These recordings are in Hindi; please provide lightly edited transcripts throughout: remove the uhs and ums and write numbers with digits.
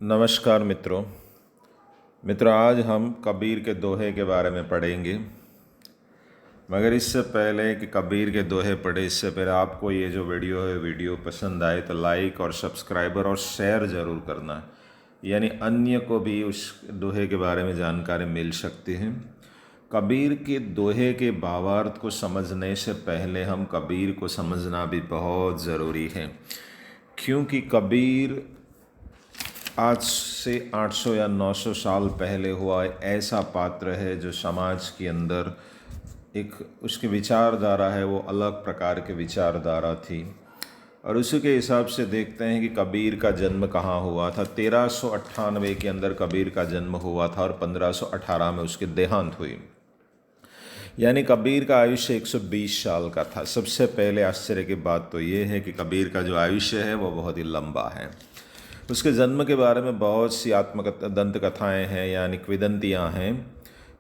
नमस्कार मित्रों आज हम कबीर के दोहे के बारे में पढ़ेंगे। मगर इससे पहले कि कबीर के दोहे पढ़े, इससे पहले आपको ये जो वीडियो पसंद आए तो लाइक और सब्सक्राइबर और शेयर ज़रूर करना, यानी अन्य को भी उस दोहे के बारे में जानकारी मिल सकती है। कबीर के दोहे के भावार्थ को समझने से पहले हम कबीर को समझना भी बहुत ज़रूरी है, क्योंकि कबीर आज से 800 या 900 साल पहले हुआ ऐसा पात्र है जो समाज के अंदर एक उसकी विचारधारा है, वो अलग प्रकार के विचारधारा थी। और उसी के हिसाब से देखते हैं कि कबीर का जन्म कहाँ हुआ था। 1398 के अंदर कबीर का जन्म हुआ था और 1518 में उसकी देहांत हुई, यानी कबीर का आयुष्य 120 साल का था। सबसे पहले आश्चर्य की बात तो ये है कि कबीर का जो आयुष्य है वो बहुत ही लंबा है। उसके जन्म के बारे में बहुत सी दंत कथाएँ हैं, यानी किंवदंतियाँ हैं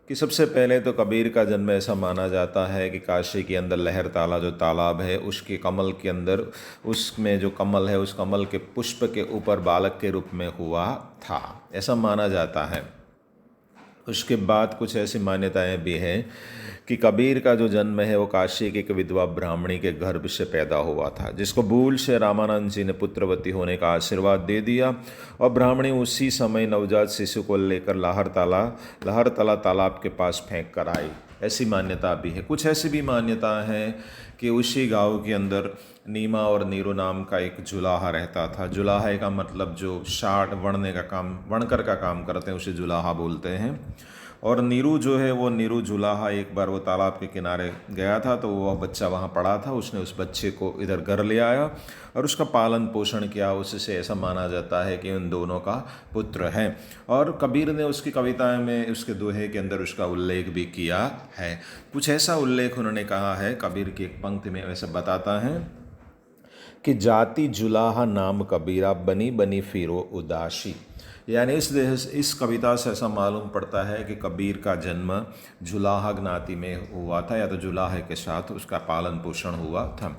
कि सबसे पहले तो कबीर का जन्म ऐसा माना जाता है कि काशी के अंदर लहर ताला जो तालाब है उसके कमल के अंदर, उसमें जो कमल है उस कमल के पुष्प के ऊपर बालक के रूप में हुआ था, ऐसा माना जाता है। उसके बाद कुछ ऐसी मान्यताएं भी हैं कि कबीर का जो जन्म है वो काशी के एक विधवा ब्राह्मणी के गर्भ से पैदा हुआ था, जिसको भूल से रामानंद जी ने पुत्रवती होने का आशीर्वाद दे दिया। और ब्राह्मणी उसी समय नवजात शिशु को लेकर लहरतला तालाब के पास फेंक कर आई, ऐसी मान्यता भी है। कुछ ऐसी भी मान्यता है कि उसी गांव के अंदर नीमा और नीरू नाम का एक जुलाहा रहता था। जुलाहे का मतलब जो शाट वणने का काम, वणकर का काम करते हैं उसे जुलाहा बोलते हैं। और नीरू जो है वो नीरू जुलाहा एक बार वो तालाब के किनारे गया था, तो वह बच्चा वहाँ पड़ा था। उसने उस बच्चे को इधर घर ले आया और उसका पालन पोषण किया। उससे ऐसा माना जाता है कि उन दोनों का पुत्र है। और कबीर ने उसकी कविताएं में, उसके दोहे के अंदर उसका उल्लेख भी किया है। कुछ ऐसा उल्लेख उन्होंने कहा है, कबीर की एक पंक्ति में वैसे बताता है कि जाति जुलाहा नाम कबीरा, बनी बनी फिरो उदासी। यानी इस कविता से ऐसा मालूम पड़ता है कि कबीर का जन्म जुलाहा ज्ञाति में हुआ था, या तो जुलाहे के साथ उसका पालन पोषण हुआ था।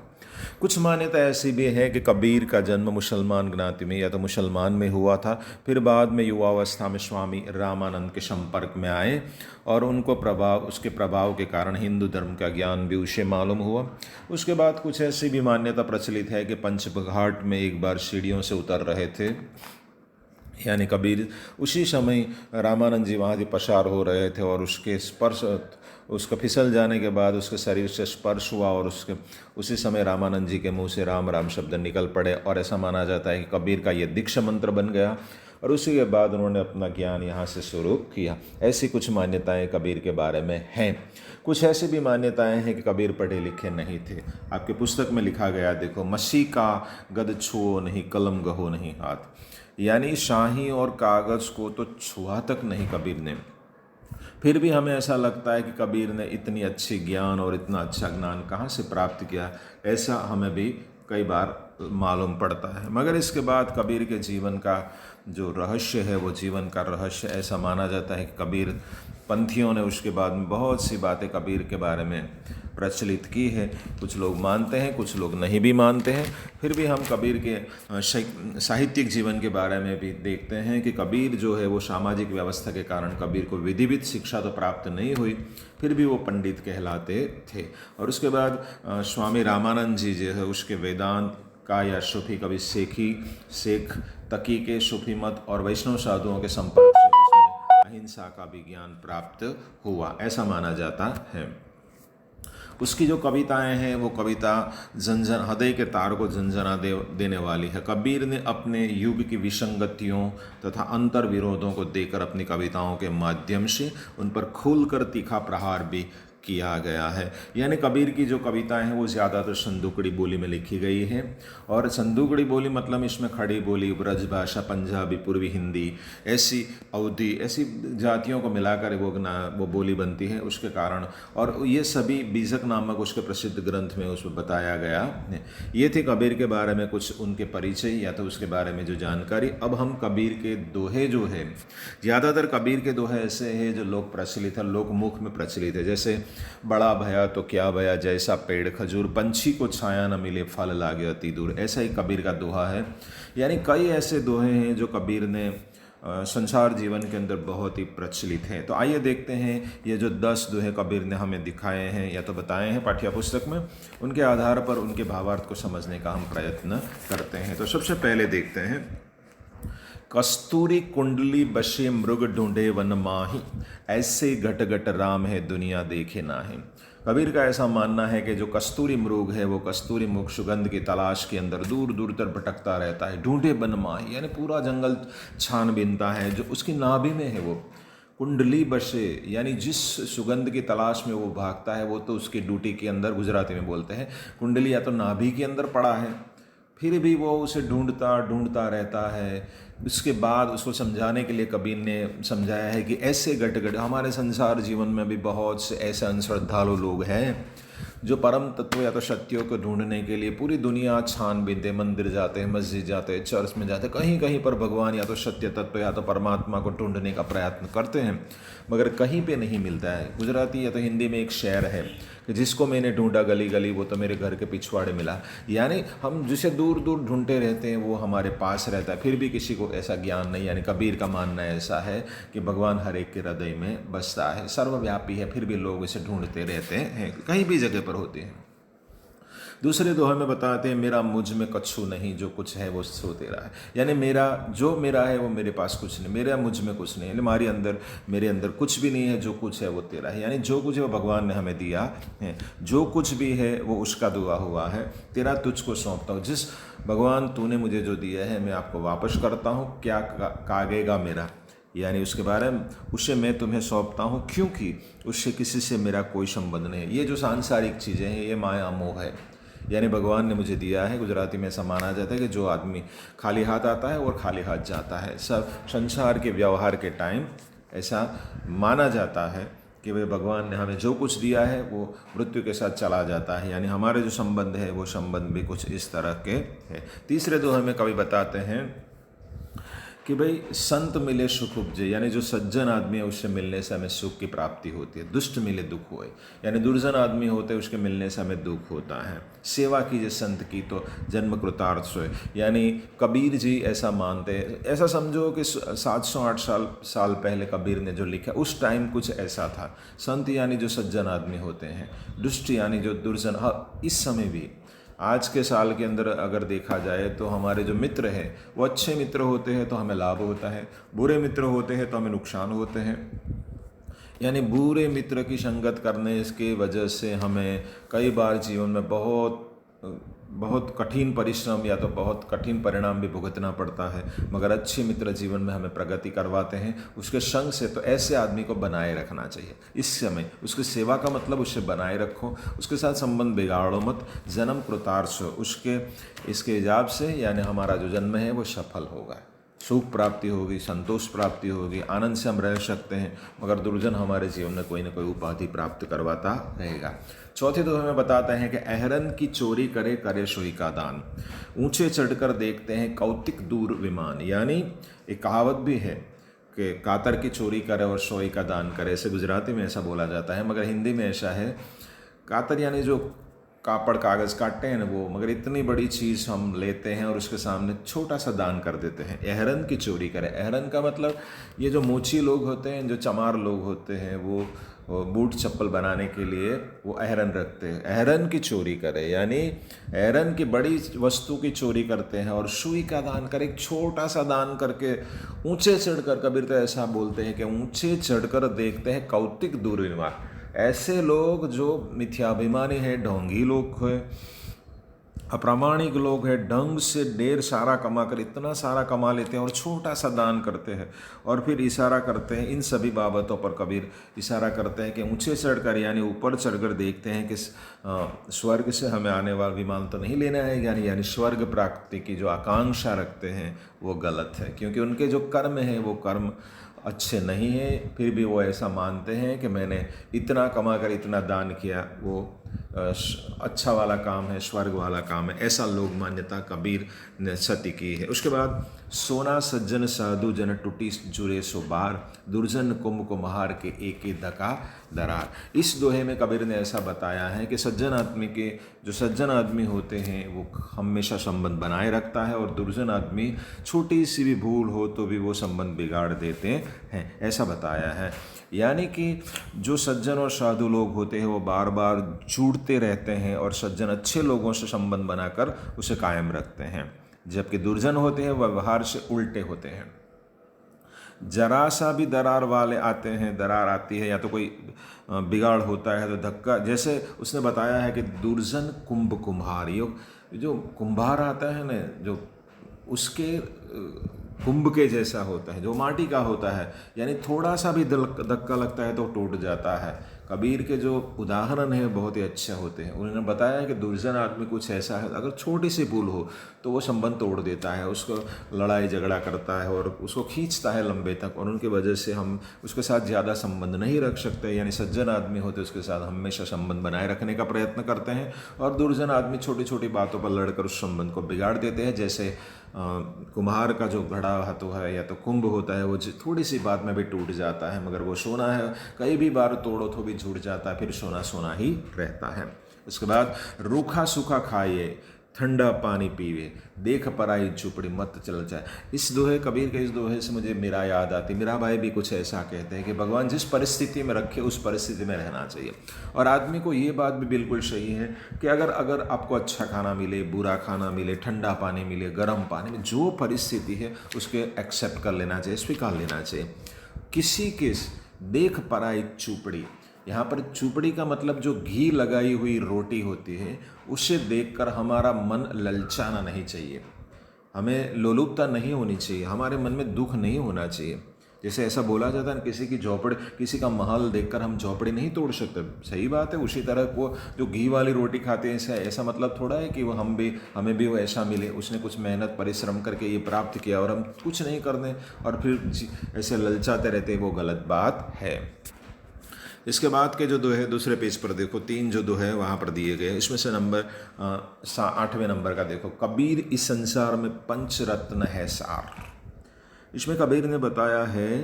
कुछ मान्यता ऐसी भी है कि कबीर का जन्म मुसलमान ज्ञाति में या तो मुसलमान में हुआ था, फिर बाद में युवावस्था में स्वामी रामानंद के संपर्क में आए और उसके प्रभाव के कारण हिंदू धर्म का ज्ञान भी उसे मालूम हुआ। उसके बाद कुछ ऐसी भी मान्यता प्रचलित है कि पंचघाट में एक बार सीढ़ियों से उतर रहे थे, यानी कबीर उसी समय रामानंद जी वहाँ से पसार हो रहे थे और उसका फिसल जाने के बाद उसके शरीर से स्पर्श हुआ और उसी समय रामानंद जी के मुंह से राम राम शब्द निकल पड़े। और ऐसा माना जाता है कि कबीर का ये दीक्षा मंत्र बन गया और उसी के बाद उन्होंने अपना ज्ञान यहाँ से शुरू किया। ऐसी कुछ मान्यताएं कबीर के बारे में हैं। कुछ ऐसी भी मान्यताएं हैं कि कबीर पढ़े लिखे नहीं थे। आपके पुस्तक में लिखा गया, देखो, मसी का गद छुओ नहीं, कलम गहो नहीं हाथ, यानी शाही और कागज़ को तो छुआ तक नहीं कबीर ने। फिर भी हमें ऐसा लगता है कि कबीर ने इतनी अच्छी ज्ञान और इतना अच्छा ज्ञान कहाँ से प्राप्त किया, ऐसा हमें भी कई बार मालूम पड़ता है। मगर इसके बाद कबीर के जीवन का जो रहस्य है, वो जीवन का रहस्य ऐसा माना जाता है कि कबीर पंथियों ने उसके बाद में बहुत सी बातें कबीर के बारे में प्रचलित की है। कुछ लोग मानते हैं, कुछ लोग नहीं भी मानते हैं। फिर भी हम कबीर के साहित्यिक जीवन के बारे में भी देखते हैं कि कबीर जो है वो सामाजिक व्यवस्था के कारण कबीर को विधिवत शिक्षा तो प्राप्त नहीं हुई, फिर भी वो पंडित कहलाते थे। और उसके बाद स्वामी रामानंद जी जो है उसके वेदांत का या सूफी कवि शेख तकी के सूफी मत और वैष्णव साधुओं के संपर्क से उसमें अहिंसा का भी ज्ञान प्राप्त हुआ, ऐसा माना जाता है। उसकी जो कविताएं हैं वो कविता हृदय के तार को झंझना देने वाली है। कबीर ने अपने युग की विसंगतियों तथा अंतर विरोधों को देकर अपनी कविताओं के माध्यम से उन पर खुलकर तीखा प्रहार भी किया गया है। यानी कबीर की जो कविताएं हैं वो ज़्यादातर संदूकड़ी बोली में लिखी गई है। और संदूकड़ी बोली मतलब इसमें खड़ी बोली, ब्रज भाषा, पंजाबी, पूर्वी हिंदी, ऐसी अवधी, ऐसी जातियों को मिलाकर वो बोली बनती है। उसके कारण और ये सभी बीजक नामक उसके प्रसिद्ध ग्रंथ में उसमें बताया गया है। ये थे कबीर के बारे में कुछ उनके परिचय या तो उसके बारे में जो जानकारी। अब हम कबीर के दोहे जो है, ज़्यादातर कबीर के दोहे ऐसे हैं जो लोक प्रचलित है, लोकमुख में प्रचलित है। जैसे बड़ा भया तो क्या भया, जैसा पेड़ खजूर, पंछी को छाया न मिले, फल लागे अति दूर। ऐसा ही कबीर का दोहा है। यानी कई ऐसे दोहे हैं जो कबीर ने संसार जीवन के अंदर बहुत ही प्रचलित हैं। तो आइए देखते हैं ये जो 10 दोहे कबीर ने हमें दिखाए हैं या तो बताए हैं पाठ्य पुस्तक में, उनके आधार पर उनके भावार्थ को समझने का हम प्रयत्न करते हैं। तो सबसे पहले देखते हैं, कस्तूरी कुंडली बशे मृग ढूंढे वन माही, ऐसे घट घट राम है दुनिया देखे नाही। कबीर का ऐसा मानना है कि जो कस्तूरी मृग है वो कस्तूरी मृग सुगंध की तलाश के अंदर दूर दूर तक भटकता रहता है। ढूंढे वन माही यानी पूरा जंगल छानबीनता है, जो उसकी नाभि में है वो कुंडली बशे यानी जिस सुगंध की तलाश में वो भागता है वो तो उसकी ड्यूटी के अंदर, गुजराती में बोलते हैं कुंडली या तो नाभि के अंदर पड़ा है, फिर भी वो उसे ढूंढता रहता है। उसके बाद उसको समझाने के लिए कबीर ने समझाया है कि ऐसे घट घट हमारे संसार जीवन में भी बहुत से ऐसे अनश्रद्धालु लोग हैं जो परम तत्व या तो सत्यों को ढूंढने के लिए पूरी दुनिया छानबीनते, मंदिर जाते हैं, मस्जिद जाते हैं, चर्च में जाते हैं, कहीं कहीं पर भगवान या तो सत्य तत्व या तो परमात्मा को ढूंढने का प्रयत्न करते हैं, मगर कहीं पे नहीं मिलता है। गुजराती या तो हिंदी में एक शेर है कि जिसको मैंने ढूंढा गली गली वो तो मेरे घर के पिछवाड़े मिला। यानी हम जिसे दूर दूर ढूंढते रहते हैं वो हमारे पास रहता है, फिर भी किसी को ऐसा ज्ञान नहीं। यानी कबीर का मानना ऐसा है कि भगवान हर एक के हृदय में बसता है, सर्वव्यापी है, फिर भी लोग इसे ढूंढते रहते हैं, कहीं भी जगह पर होते हैं। दूसरे दोहे में बताते हैं, मेरा मुझ में कछु नहीं, जो कुछ है वो सो तेरा है। यानी जो मेरा है वो मेरे पास कुछ नहीं, मेरा मुझ में कुछ नहीं, यानी मेरे अंदर कुछ भी नहीं है, जो कुछ है वो तेरा है। यानी जो कुछ है वो भगवान ने हमें दिया है, जो कुछ भी है वो उसका दुआ हुआ है, तेरा तुझको सौंपता हूँ। जिस भगवान तूने मुझे जो दिया है मैं आपको वापस करता हूँ, क्या कागेगा मेरा, यानी उसके बारे में उसे मैं तुम्हें सौंपता हूँ, क्योंकि उससे किसी से मेरा कोई संबंध नहीं है। ये जो सांसारिक चीज़ें हैं ये माया मोह है, यानी भगवान ने मुझे दिया है। गुजराती में ऐसा माना जाता है कि जो आदमी खाली हाथ आता है और खाली हाथ जाता है। सब संसार के व्यवहार के टाइम ऐसा माना जाता है कि वे भगवान ने हमें जो कुछ दिया है वो मृत्यु के साथ चला जाता है। यानी हमारे जो संबंध है वो संबंध भी कुछ इस तरह के हैं। तीसरे दो हमें कवि बताते हैं कि भाई संत मिले सुख उपजे, यानी जो सज्जन आदमी है उससे मिलने से हमें सुख की प्राप्ति होती है। दुष्ट मिले दुख होए, यानी दुर्जन आदमी होते हैं उसके मिलने से हमें दुख होता है। सेवा कीजिए संत की तो जन्म कृतार्थ सोए, यानी कबीर जी ऐसा मानते हैं। ऐसा समझो कि 708 साल पहले कबीर ने जो लिखा उस टाइम कुछ ऐसा था। संत यानी जो सज्जन आदमी होते हैं, दुष्ट यानी जो दुर्जन। हाँ, इस समय भी आज के साल के अंदर अगर देखा जाए तो हमारे जो मित्र हैं वो अच्छे मित्र होते हैं तो हमें लाभ होता है, बुरे मित्र होते हैं तो हमें नुकसान होते हैं। यानी बुरे मित्र की संगत करने की वजह से हमें कई बार जीवन में बहुत कठिन परिश्रम या तो बहुत कठिन परिणाम भी भुगतना पड़ता है, मगर अच्छे मित्र जीवन में हमें प्रगति करवाते हैं उसके संग से। तो ऐसे आदमी को बनाए रखना चाहिए इस समय। उसकी सेवा का मतलब उसे बनाए रखो, उसके साथ संबंध बिगाड़ो मत। जन्म कृतार्थ हो उसके इसके हिसाब से, यानी हमारा जो जन्म है वो सफल होगा, सुख प्राप्ति होगी, संतोष प्राप्ति होगी, आनंद से हम रह सकते हैं। मगर दुर्जन हमारे जीवन में कोई ना कोई उपाधि प्राप्त करवाता रहेगा। चौथे दोहे में बताते हैं कि अहरन की चोरी करे करे सोई का दान, ऊंचे चढ़कर देखते हैं कौतिक दूर विमान। यानी एक कहावत भी है कि कातर की चोरी करे और सोई का दान करे, ऐसे गुजराती में ऐसा बोला जाता है, मगर हिंदी में ऐसा है कातर यानी जो कापड़ कागज़ काटते हैं ना वो, मगर इतनी बड़ी चीज़ हम लेते हैं और उसके सामने छोटा सा दान कर देते हैं। अहरन की चोरी करे, अहरन का मतलब ये जो मोची लोग होते हैं, जो चमार लोग होते हैं, वो बूट चप्पल बनाने के लिए वो अहरन रखते हैं। अहरन की चोरी करे यानी अहरन की बड़ी वस्तु की चोरी करते हैं और सुई का दान करे, एक छोटा सा दान करके ऊंचे चढ़कर, कबीर तो ऐसा बोलते हैं कि ऊंचे चढ़कर देखते हैं कौतिक दूर विमान। ऐसे लोग जो मिथ्याभिमानी है, ढोंगी लोग है, अप्रामाणिक लोग हैं, ढंग से ढेर सारा कमा कर इतना सारा कमा लेते हैं और छोटा सा दान करते हैं और फिर इशारा करते हैं। इन सभी बाबतों पर कबीर इशारा करते हैं कि ऊंचे चढ़कर यानी ऊपर चढ़कर देखते हैं कि स्वर्ग से हमें आने वाला विमान तो नहीं लेना है, यानी स्वर्ग प्राप्ति की जो आकांक्षा रखते हैं वो गलत है, क्योंकि उनके जो कर्म हैं वो कर्म अच्छे नहीं हैं। फिर भी वो ऐसा मानते हैं कि मैंने इतना कमा कर इतना दान किया, वो अच्छा वाला काम है, स्वर्ग वाला काम है। ऐसा लोग मान्यता कबीर ने सती की है। उसके बाद सोना सज्जन साधु जन टूटी जुरे सो बार, दुर्जन कुंभ को महार के एके दका दरार। इस दोहे में कबीर ने ऐसा बताया है कि जो सज्जन आदमी होते हैं वो हमेशा संबंध बनाए रखता है, और दुर्जन आदमी छोटी सी भी भूल हो तो भी वो संबंध बिगाड़ देते हैं, ऐसा बताया है। यानी कि जो सज्जन और साधु लोग होते हैं वो बार बार जुड़ते रहते हैं और सज्जन अच्छे लोगों से संबंध बनाकर उसे कायम रखते हैं, जबकि दुर्जन होते हैं वह व्यवहार से उल्टे होते हैं। जरा सा भी दरार वाले आते हैं, दरार आती है या तो कोई बिगाड़ होता है तो धक्का, जैसे उसने बताया है कि दुर्जन कुंभ कुम्हार, जो कुम्हार आता है ना, जो उसके कुंभ के जैसा होता है, जो माटी का होता है, यानी थोड़ा सा भी धक्का लगता है तो टूट जाता है। कबीर के जो उदाहरण है बहुत ही अच्छे होते हैं। उन्होंने बताया कि दुर्जन आदमी कुछ ऐसा है, अगर छोटी सी भूल हो तो वो संबंध तोड़ देता है, उसको लड़ाई झगड़ा करता है और उसको खींचता है लंबे तक, और उनकी वजह से हम उसके साथ ज़्यादा संबंध नहीं रख सकते। यानी सज्जन आदमी होते उसके साथ हमेशा संबंध बनाए रखने का प्रयत्न करते हैं, और दुर्जन आदमी छोटी छोटी बातों पर लड़कर उस संबंध को बिगाड़ देते हैं। जैसे कुम्हार का जो घड़ा हाथों है या तो कुंभ होता है, वो थोड़ी सी बात में भी टूट जाता है, मगर वो सोना है, कई भी बार तोड़ो तो भी जुड़ जाता है, फिर सोना सोना ही रहता है। उसके बाद रूखा सूखा खाइए, ठंडा पानी पीवे, देख पराई झुपड़ी मत चल जाए। इस दोहे, कबीर के इस दोहे से मुझे मीरा याद आती। मीरा भाई भी कुछ ऐसा कहते हैं कि भगवान जिस परिस्थिति में रखे उस परिस्थिति में रहना चाहिए। और आदमी को ये बात भी बिल्कुल सही है कि अगर आपको अच्छा खाना मिले, बुरा खाना मिले, ठंडा पानी मिले, गर्म पानी मिले, जो परिस्थिति है उसके एक्सेप्ट कर लेना चाहिए, स्वीकार लेना चाहिए। किसी के देख पराई चूपड़ी, यहाँ पर चूपड़ी का मतलब जो घी लगाई हुई रोटी होती है, उसे देखकर हमारा मन ललचाना नहीं चाहिए, हमें लोलुपता नहीं होनी चाहिए, हमारे मन में दुख नहीं होना चाहिए। जैसे ऐसा बोला जाता है किसी की झोपड़ी, किसी का महल देखकर हम झोपड़ी नहीं तोड़ सकते, सही बात है। उसी तरह वो जो घी वाली रोटी खाते हैं, ऐसा मतलब थोड़ा है कि वो हमें भी वो ऐसा मिले, उसने कुछ मेहनत परिश्रम करके ये प्राप्त किया और हम कुछ नहीं करने और फिर ऐसे ललचाते रहते, वो गलत बात है। इसके बाद के जो दोहे दूसरे पेज पर देखो, 3 जो दोहे वहाँ पर दिए गए, इसमें से 8वें नंबर का देखो, कबीर इस संसार में पंच रत्न है सार। इसमें कबीर ने बताया है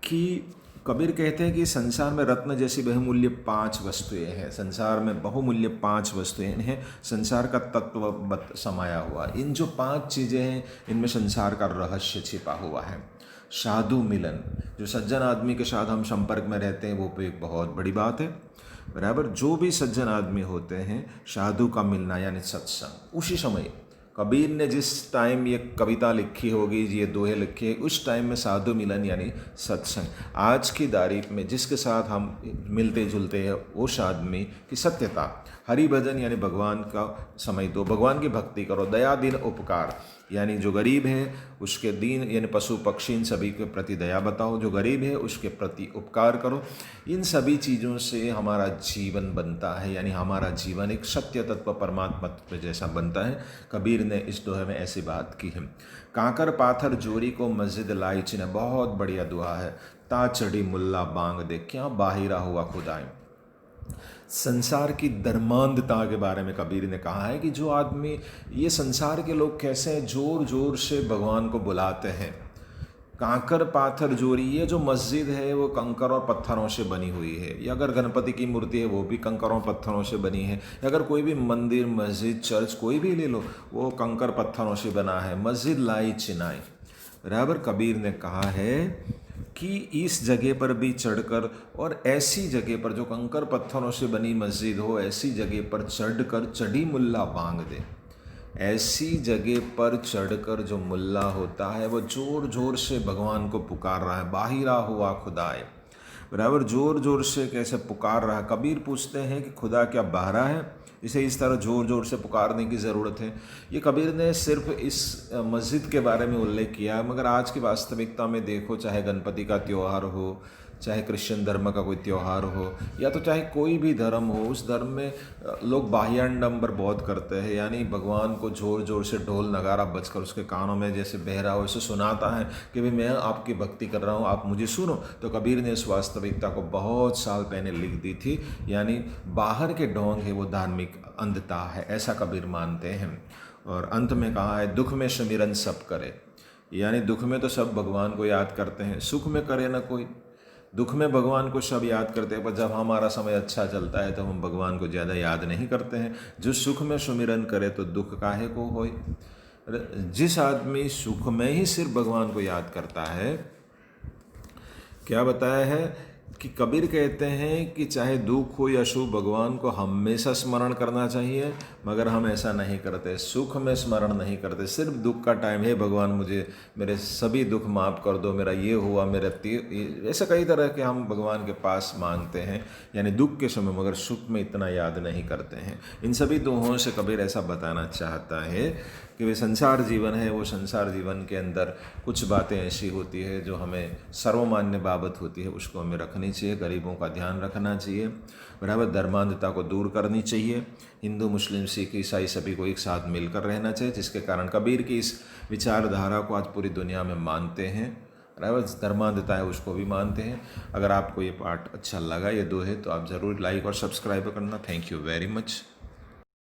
कि कबीर कहते हैं कि संसार में रत्न जैसी बहुमूल्य 5 वस्तुएं हैं, संसार में बहुमूल्य 5 वस्तुएं हैं, संसार का तत्व समाया हुआ। इन जो 5 चीज़ें हैं, इनमें संसार का रहस्य छिपा हुआ है। साधु मिलन, जो सज्जन आदमी के साथ हम संपर्क में रहते हैं, वो भी एक बहुत बड़ी बात है, बराबर। जो भी सज्जन आदमी होते हैं, साधु का मिलना यानी सत्संग। उसी समय कबीर ने जिस टाइम ये कविता लिखी होगी, ये दोहे लिखे है, उस टाइम में साधु मिलन यानी सत्संग। आज की तारीख में जिसके साथ हम मिलते जुलते हैं, उस आदमी की सत्यता, हरि भजन यानी भगवान का समय दो, भगवान की भक्ति करो, दया दीन उपकार यानी जो गरीब है उसके दीन यानी पशु पक्षी इन सभी के प्रति दया बताओ, जो गरीब है उसके प्रति उपकार करो। इन सभी चीज़ों से हमारा जीवन बनता है, यानी हमारा जीवन एक सत्य तत्व परमात्मा तत्व जैसा बनता है। कबीर ने इस दोहे में ऐसी बात की है। कांकर पाथर जोरी को मस्जिद लाई चिन्ह, बहुत बढ़िया दुआ है। ता चढ़ी मुल्ला बांग दे, क्या बाहिरा हुआ खुदाए। संसार की धर्मांधता के बारे में कबीर ने कहा है कि जो आदमी, ये संसार के लोग कैसे जोर जोर से भगवान को बुलाते हैं। कांकर पाथर जोरी, ये जो मस्जिद है वो कंकर और पत्थरों से बनी हुई है, या अगर गणपति की मूर्ति है वो भी कंकरों पत्थरों से बनी है, या अगर कोई भी मंदिर मस्जिद चर्च कोई भी ले लो, वो कंकर पत्थरों से बना है। मस्जिद लाई चिनाई, बराबर। कबीर ने कहा है कि इस जगह पर भी चढ़कर, और ऐसी जगह पर जो कंकर पत्थरों से बनी मस्जिद हो, ऐसी जगह पर चढ़कर चढ़ी मुल्ला बांग दे। ऐसी जगह पर चढ़कर जो मुल्ला होता है वो जोर जोर से भगवान को पुकार रहा है, बाहिरा हुआ खुदाए, बराबर। जोर जोर से कैसे पुकार रहा है। कबीर पूछते हैं कि खुदा क्या बाहरा है, इसे इस तरह जोर जोर से पुकारने की ज़रूरत है। ये कबीर ने सिर्फ इस मस्जिद के बारे में उल्लेख किया है, मगर आज की वास्तविकता में देखो, चाहे गणपति का त्यौहार हो, चाहे क्रिश्चियन धर्म का कोई त्यौहार हो, या तो चाहे कोई भी धर्म हो, उस धर्म में लोग बाह्याडंबर बहुत करते हैं, यानी भगवान को जोर जोर से ढोल नगारा बजकर उसके कानों में जैसे बहरा हो, इसे सुनाता है कि भाई मैं आपकी भक्ति कर रहा हूँ, आप मुझे सुनो। तो कबीर ने इस वास्तविकता को बहुत साल पहले लिख दी थी, यानी बाहर के ढोंग है वो धार्मिक अंधता है, ऐसा कबीर मानते हैं। और अंत में कहा है, दुख में समीरन सब करे, यानी दुख में तो सब भगवान को याद करते हैं, सुख में करे ना कोई। दुख में भगवान को सब याद करते हैं, पर जब हमारा समय अच्छा चलता है तो हम भगवान को ज़्यादा याद नहीं करते हैं। जो सुख में सुमिरन करे तो दुख काहे को होए। जिस आदमी सुख में ही सिर्फ भगवान को याद करता है, क्या बताया है कि कबीर कहते हैं कि चाहे दुख हो या सुख, भगवान को हमेशा स्मरण करना चाहिए, मगर हम ऐसा नहीं करते। सुख में स्मरण नहीं करते, सिर्फ दुख का टाइम है भगवान मुझे मेरे सभी दुख माफ़ कर दो, मेरा ये हुआ, मेरा ऐसा कई तरह के हम भगवान के पास मांगते हैं, यानी दुख के समय, मगर सुख में इतना याद नहीं करते हैं। इन सभी दोहों से कबीर ऐसा बताना चाहता है कि वे संसार जीवन है, वो संसार जीवन के अंदर कुछ बातें ऐसी होती है जो हमें सर्वमान्य बाबत होती है, उसको हमें रखनी चाहिए। गरीबों का ध्यान रखना चाहिए, बराबर धर्मांधता को दूर करनी चाहिए। हिंदू, मुस्लिम, सिख, ईसाई सभी को एक साथ मिलकर रहना चाहिए, जिसके कारण कबीर की इस विचारधारा को आज पूरी दुनिया में मानते हैं। बराबर धर्मांधता है उसको भी मानते हैं। अगर आपको ये पार्ट अच्छा लगा, ये दोहे, तो आप ज़रूर लाइक और सब्सक्राइब करना। Thank you very much.